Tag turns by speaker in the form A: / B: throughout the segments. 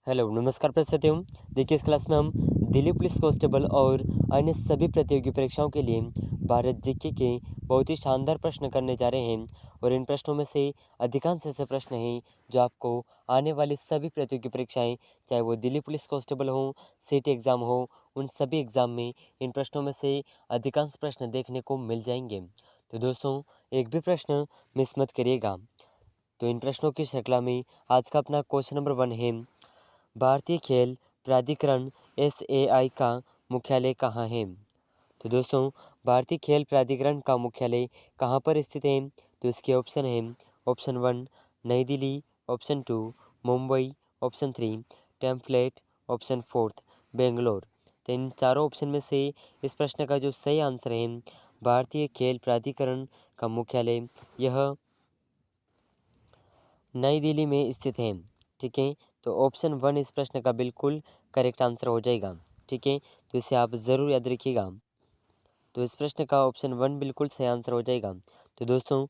A: Hello नमस्कार प्रस्तुति हूँ। देखिए इस क्लास में हम दिल्ली पुलिस कांस्टेबल और अन्य सभी प्रतियोगी परीक्षाओं के लिए भारत जीके के बहुत ही शानदार प्रश्न करने जा रहे हैं और इन प्रश्नों में से अधिकांश ऐसे प्रश्न हैं जो आपको आने वाली सभी प्रतियोगी परीक्षाएं, चाहे वो दिल्ली पुलिस कांस्टेबल हो, सीटी एग्ज़ाम हो, उन सभी एग्ज़ाम में इन प्रश्नों में से अधिकांश प्रश्न देखने को मिल जाएंगे। तो दोस्तों, एक भी प्रश्न मिस मत करिएगा। तो इन प्रश्नों की श्रृंखला में आज का अपना क्वेश्चन नंबर 1 है, भारतीय खेल प्राधिकरण एसएआई का मुख्यालय कहाँ है? तो दोस्तों, भारतीय खेल प्राधिकरण का मुख्यालय कहाँ पर स्थित है? तो इसके ऑप्शन हैं, ऑप्शन 1 नई Delhi, option 2 Mumbai, option 3 template, option 4 Bangalore. तो इन चारों ऑप्शन में से इस प्रश्न का जो सही आंसर है, भारतीय खेल प्राधिकरण का मुख्यालय यह नई दिल्ली में स्थित है। ठीक है, तो ऑप्शन 1 इस प्रश्न का बिल्कुल करेक्ट आंसर हो जाएगा। ठीक है, तो इसे आप ज़रूर याद रखिएगा। तो इस प्रश्न का ऑप्शन 1 बिल्कुल सही आंसर हो जाएगा। तो दोस्तों,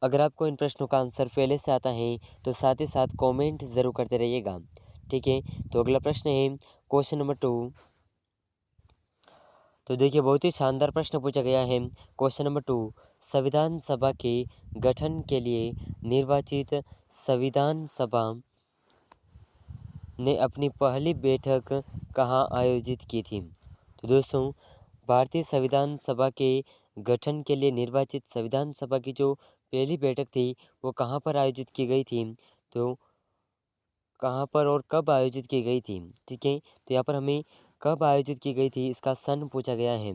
A: अगर आपको इन प्रश्नों का आंसर पहले से आता है तो साथ ही साथ कमेंट ज़रूर करते रहिएगा। ठीक है, तो अगला प्रश्न है क्वेश्चन नंबर 2। तो देखिए बहुत ही शानदार प्रश्न पूछा गया है। क्वेश्चन नंबर 2, संविधान सभा के गठन के लिए निर्वाचित संविधान सभा ने अपनी पहली बैठक कहाँ आयोजित की थी? तो दोस्तों, भारतीय संविधान सभा के गठन के लिए निर्वाचित संविधान सभा की जो पहली बैठक थी वो कहाँ पर आयोजित की गई थी? तो कहाँ पर और कब आयोजित की गई थी? ठीक है, तो यहाँ पर हमें कब आयोजित की गई थी इसका सन पूछा गया है।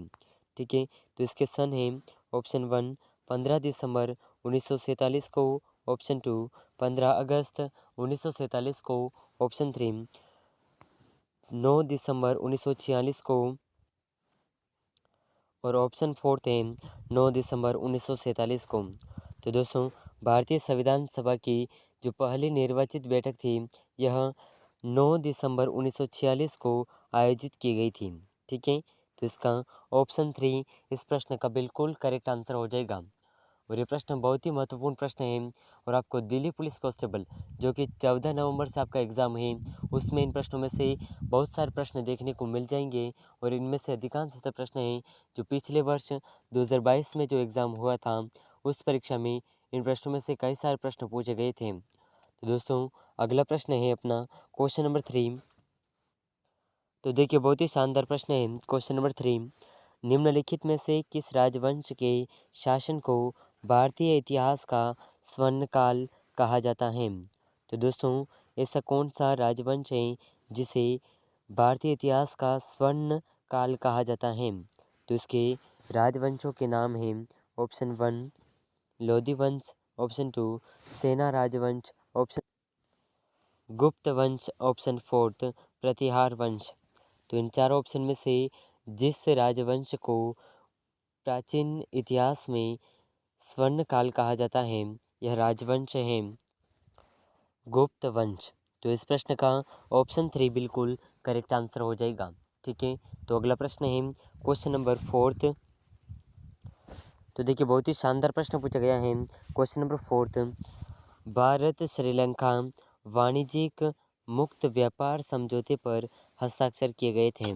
A: ठीक है, तो इसके सन है ऑप्शन 1 15 दिसंबर 1947 को, ऑप्शन 2 15 अगस्त 1947 को, ऑप्शन 3 9 दिसंबर 1946 को और ऑप्शन 4 है 9 दिसंबर 1947 को। तो दोस्तों, भारतीय संविधान सभा की जो पहली निर्वाचित बैठक थी यह 9 दिसंबर 1946 को आयोजित की गई थी। ठीक है, तो इसका ऑप्शन 3 इस प्रश्न का बिल्कुल करेक्ट आंसर हो जाएगा। और ये प्रश्न बहुत ही महत्वपूर्ण प्रश्न है और आपको दिल्ली पुलिस कांस्टेबल जो कि 14 नवंबर से आपका एग्ज़ाम है, उसमें इन प्रश्नों में से बहुत सारे प्रश्न देखने को मिल जाएंगे और इनमें से अधिकांश ऐसे प्रश्न हैं जो पिछले वर्ष 2022 में जो एग्ज़ाम हुआ था उस परीक्षा में इन प्रश्नों में से कई सारे प्रश्न पूछे गए थे। तो दोस्तों, अगला प्रश्न है अपना क्वेश्चन नंबर 3। तो देखिए बहुत ही शानदार प्रश्न है क्वेश्चन नंबर 3, निम्नलिखित में से किस राजवंश के शासन को भारतीय इतिहास का स्वर्ण काल कहा जाता है? तो दोस्तों, ऐसा कौन सा राजवंश है जिसे भारतीय इतिहास का स्वर्ण काल कहा जाता है? तो इसके राजवंशों के नाम हैं, ऑप्शन 1 लोधी वंश, ऑप्शन 2 सेना राजवंश, ऑप्शन गुप्त वंश, ऑप्शन 4 प्रतिहार वंश। तो इन चारों ऑप्शन में से जिस राजवंश को प्राचीन इतिहास में स्वर्ण काल कहा जाता है यह राजवंश है गुप्त वंश। तो इस प्रश्न का ऑप्शन 3 बिल्कुल करेक्ट आंसर हो जाएगा। ठीक है, तो अगला प्रश्न है क्वेश्चन नंबर 4। तो देखिए बहुत ही शानदार प्रश्न पूछा गया है। क्वेश्चन नंबर 4, भारत श्रीलंका वाणिज्यिक मुक्त व्यापार समझौते पर हस्ताक्षर किए गए थे।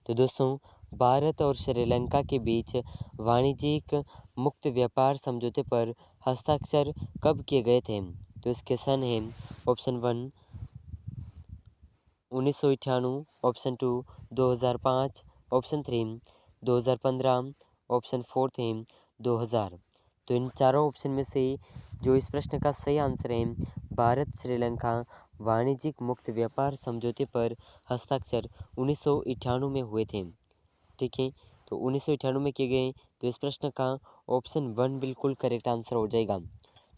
A: तो दोस्तों, भारत और श्रीलंका के बीच वाणिज्यिक मुक्त व्यापार समझौते पर हस्ताक्षर कब किए गए थे? तो इसके सन हैं, ऑप्शन 1 1998, ऑप्शन 2 2005, ऑप्शन 3 2015, ऑप्शन 4 थे 2000। तो इन चारों ऑप्शन में से जो इस प्रश्न का सही आंसर है, भारत श्रीलंका वाणिज्यिक मुक्त व्यापार समझौते पर हस्ताक्षर 1998 में हुए थे। ठीक है, तो 1998 में किए गए, तो इस प्रश्न का ऑप्शन 1 बिल्कुल करेक्ट आंसर हो जाएगा।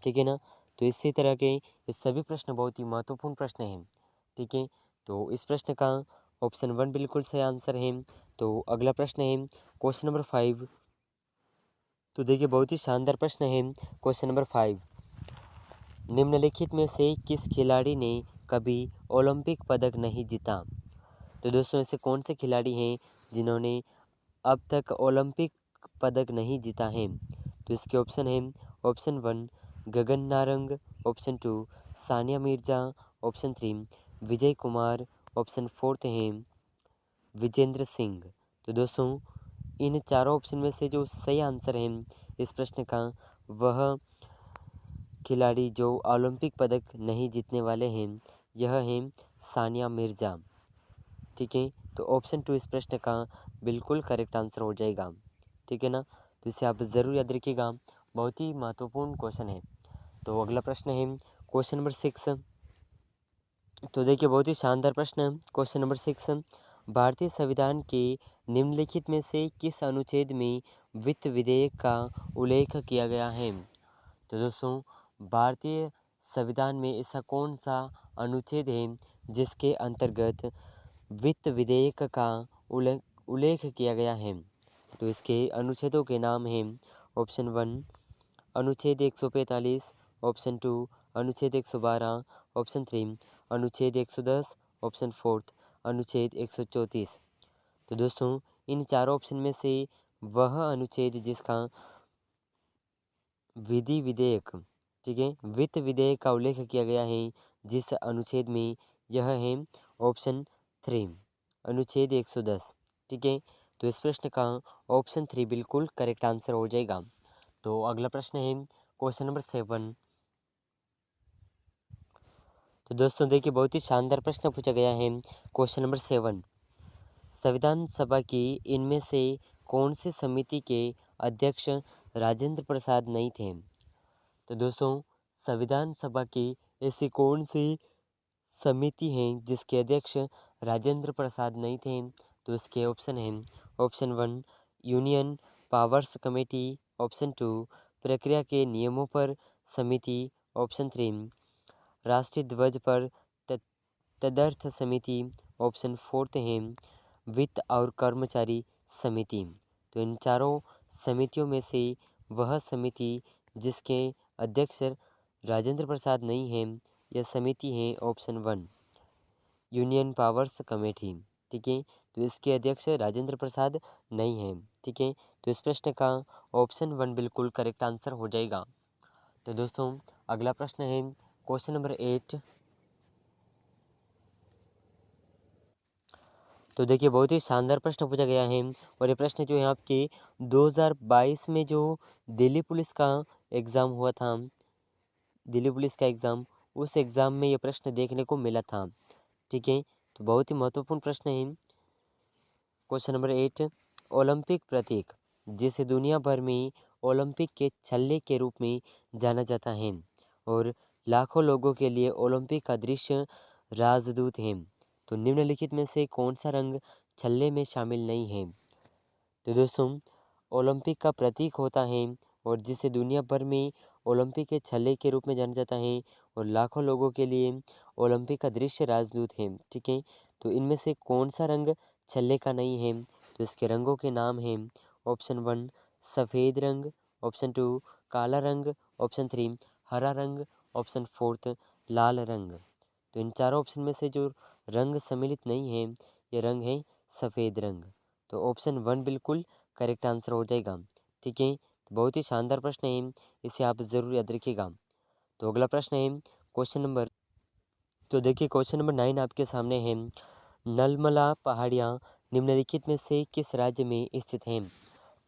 A: ठीक है ना, तो इसी तरह के ये सभी प्रश्न बहुत ही महत्वपूर्ण प्रश्न हैं। ठीक है, तो इस प्रश्न का ऑप्शन 1 बिल्कुल सही आंसर है। तो अगला प्रश्न है क्वेश्चन नंबर 5। तो देखिए बहुत ही शानदार प्रश्न है क्वेश्चन नंबर 5, निम्नलिखित में से किस खिलाड़ी ने कभी ओलंपिक पदक नहीं जीता? तो दोस्तों, ऐसे कौन से खिलाड़ी हैं जिन्होंने अब तक ओलंपिक पदक नहीं जीता है? तो इसके ऑप्शन हैं, option 1 Gagan Narang, option 2 Sania Mirza, option 3 Vijay Kumar, option fourth है विजेंद्र सिंह। तो दोस्तों इन चारों ऑप्शन में से जो सही आंसर है इस प्रश्न का वह खिलाड़ी जो ओलंपिक पदक नहीं जीतने वाले हैं यह है सानिया मिर्ज़ा। ठीक है, तो ऑप्शन 2 इस प्रश्न का बिल्कुल करेक्ट आंसर हो जाएगा। ठीक है ना, तो इसे आप ज़रूर याद रखिएगा, बहुत ही महत्वपूर्ण क्वेश्चन है। तो अगला प्रश्न है क्वेश्चन नंबर 6। तो देखिए बहुत ही शानदार प्रश्न है क्वेश्चन नंबर 6। भारतीय संविधान के निम्नलिखित में से किस अनुच्छेद में वित्त विधेयक का उल्लेख किया गया है? तो दोस्तों भारतीय संविधान में ऐसा कौन सा अनुच्छेद है जिसके अंतर्गत वित्त विधेयक का उल्लेख किया गया है? तो इसके अनुच्छेदों के नाम हैं ऑप्शन 1 अनुच्छेद 145, ऑप्शन 2 अनुच्छेद 112, ऑप्शन 3 अनुच्छेद 110, ऑप्शन 4 अनुच्छेद 134। तो दोस्तों इन चारों ऑप्शन में से वह अनुच्छेद जिसका विधि विधेयक, ठीक है, वित्त विधेयक का उल्लेख किया गया है जिस अनुच्छेद में यह है ऑप्शन 3 अनुच्छेद 110। ठीक है, तो इस प्रश्न का ऑप्शन 3 बिल्कुल करेक्ट आंसर हो जाएगा। तो अगला प्रश्न है क्वेश्चन नंबर 7। तो दोस्तों देखिए बहुत ही शानदार प्रश्न पूछा गया है क्वेश्चन नंबर 7। संविधान सभा की इनमें से कौन सी समिति के अध्यक्ष राजेंद्र प्रसाद नहीं थे? तो दोस्तों संविधान सभा की ऐसी कौन सी समिति है जिसके अध्यक्ष राजेंद्र प्रसाद नहीं थे? तो इसके ऑप्शन हैं option 1 union powers committee, option 2 प्रक्रिया के नियमों पर समिति, ऑप्शन 3 राष्ट्रीय ध्वज पर तदर्थ समिति, ऑप्शन 4 है वित्त और कर्मचारी समिति। तो इन चारों समितियों में से वह समिति जिसके अध्यक्ष राजेंद्र प्रसाद नहीं हैं यह समिति है ऑप्शन 1 यूनियन पावर्स कमेटी। ठीक है, तो इसके अध्यक्ष राजेंद्र प्रसाद नहीं हैं। ठीक है, तो इस प्रश्न का ऑप्शन 1 बिल्कुल करेक्ट आंसर हो जाएगा। तो दोस्तों अगला प्रश्न है क्वेश्चन नंबर 8। तो देखिए बहुत ही शानदार प्रश्न पूछा गया है और ये प्रश्न जो है आपके 2022 में जो दिल्ली पुलिस का एग्ज़ाम हुआ था, दिल्ली पुलिस का एग्ज़ाम, उस एग्ज़ाम में ये प्रश्न देखने को मिला था। ठीक है, तो बहुत ही महत्वपूर्ण प्रश्न है क्वेश्चन नंबर 8। ओलंपिक प्रतीक जिसे दुनिया भर में ओलंपिक के छल्ले के रूप में जाना जाता है और लाखों लोगों के लिए ओलंपिक का दृश्य राजदूत है, तो निम्नलिखित में से कौन सा रंग छल्ले में शामिल नहीं है? तो दोस्तों ओलंपिक का प्रतीक होता है और जिसे दुनिया भर में ओलंपिक के छल्ले के रूप में जाना जाता है और लाखों लोगों के लिए ओलंपिक का दृश्य राजदूत है। ठीक है, तो इनमें से कौन सा रंग छल्ले का नहीं है? तो इसके रंगों के नाम हैं ऑप्शन 1 सफ़ेद रंग, ऑप्शन 2 काला रंग, ऑप्शन 3 हरा रंग, ऑप्शन 4 लाल रंग। तो इन चारों ऑप्शन में से जो रंग सम्मिलित नहीं है ये रंग है सफ़ेद रंग। तो ऑप्शन 1 बिल्कुल करेक्ट आंसर हो जाएगा। ठीक है, तो बहुत ही शानदार प्रश्न है, इसे आप ज़रूर याद रखिएगा। तो अगला प्रश्न है क्वेश्चन नंबर, तो देखिए क्वेश्चन नंबर 9 आपके सामने है। नलमला पहाड़ियाँ निम्नलिखित में से किस राज्य में स्थित हैं?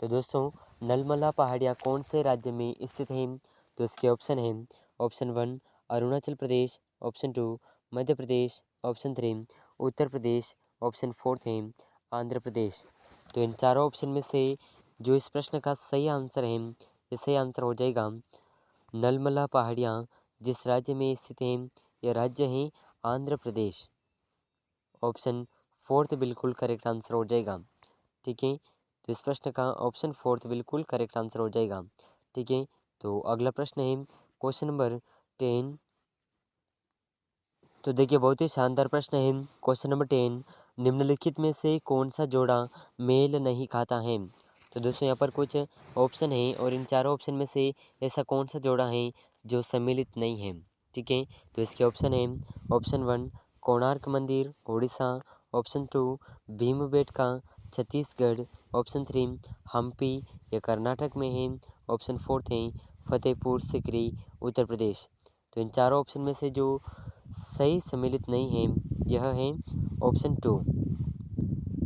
A: तो दोस्तों नलमला पहाड़ियाँ कौन से राज्य में स्थित हैं? तो इसके ऑप्शन हैं option 1 Arunachal Pradesh, option 2 Madhya Pradesh, option 3 Uttar Pradesh, option 4 है आंध्र प्रदेश। तो इन चारों ऑप्शन में से जो इस प्रश्न का सही आंसर है ये सही आंसर हो जाएगा नलमला पहाड़ियाँ जिस राज्य में स्थित हैं यह राज्य है आंध्र प्रदेश। ऑप्शन 4 बिल्कुल करेक्ट आंसर हो जाएगा। ठीक है, तो इस प्रश्न का ऑप्शन 4 बिल्कुल करेक्ट आंसर हो जाएगा। ठीक है, तो अगला प्रश्न है क्वेश्चन नंबर 10। तो देखिए बहुत ही शानदार प्रश्न है क्वेश्चन नंबर 10। निम्नलिखित में से कौन सा जोड़ा मेल नहीं खाता है? तो दोस्तों यहाँ पर कुछ ऑप्शन है और इन चारों ऑप्शन में से ऐसा कौन सा जोड़ा है जो सम्मिलित नहीं है? ठीक है, तो इसके ऑप्शन है ऑप्शन 1 कोणार्क मंदिर उड़ीसा, ऑप्शन 2 भीमबेटका छत्तीसगढ़, ऑप्शन 3 हम्पी ये कर्नाटक में है, ऑप्शन 4 है फतेहपुर सिकरी उत्तर प्रदेश। तो इन चारों ऑप्शन में से जो सही सम्मिलित नहीं है यह है ऑप्शन 2,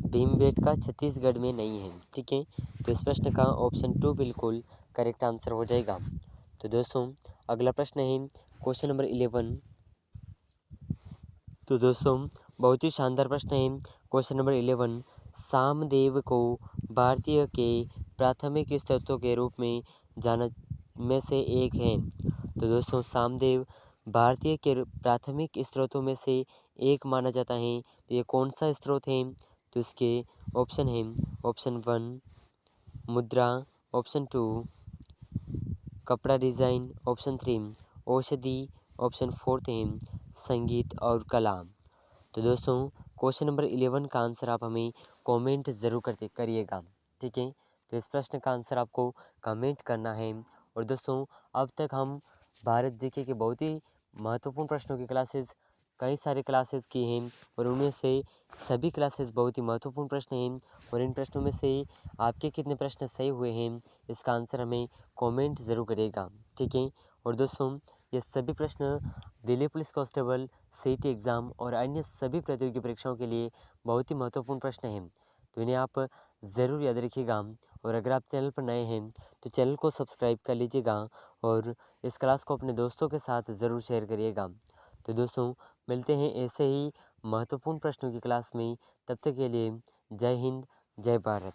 A: भीमबेटका छत्तीसगढ़ में नहीं है। ठीक है, तो इस प्रश्न का ऑप्शन 2 बिल्कुल करेक्ट आंसर हो जाएगा। तो दोस्तों अगला प्रश्न है क्वेश्चन नंबर 11। तो दोस्तों बहुत ही शानदार प्रश्न है क्वेश्चन नंबर 11। सामदेव को भारतीय के प्राथमिक स्रोतों के रूप में जाना में से एक है। तो दोस्तों सामदेव भारतीय के प्राथमिक स्रोतों में से एक माना जाता है। तो ये कौन सा स्रोत है? तो इसके ऑप्शन है ऑप्शन 1 मुद्रा, ऑप्शन 2 कपड़ा डिज़ाइन, ऑप्शन 3 औषधि, ऑप्शन 4 है संगीत और कला। तो दोस्तों क्वेश्चन नंबर 11 का आंसर आप हमें कमेंट ज़रूर करते करिएगा। ठीक है, तो इस प्रश्न का आंसर आपको कमेंट करना है। और दोस्तों अब तक हम भारत जीके के बहुत ही महत्वपूर्ण प्रश्नों की क्लासेस कई सारे क्लासेस की हैं और उनमें से सभी क्लासेस बहुत ही महत्वपूर्ण प्रश्न हैं। और इन प्रश्नों में से आपके कितने प्रश्न सही हुए हैं इसका आंसर हमें कमेंट ज़रूर करिएगा। ठीक है, और दोस्तों ये सभी प्रश्न दिल्ली पुलिस कांस्टेबल, सीटी एग्ज़ाम और अन्य सभी प्रतियोगी परीक्षाओं के लिए बहुत ही महत्वपूर्ण प्रश्न हैं। तो इन्हें आप ज़रूर याद रखिएगा। और अगर आप चैनल पर नए हैं तो चैनल को सब्सक्राइब कर लीजिएगा और इस क्लास को अपने दोस्तों के साथ ज़रूर शेयर करिएगा। तो दोस्तों मिलते हैं ऐसे ही महत्वपूर्ण प्रश्नों की क्लास में। तब तक के लिए जय हिंद, जय भारत।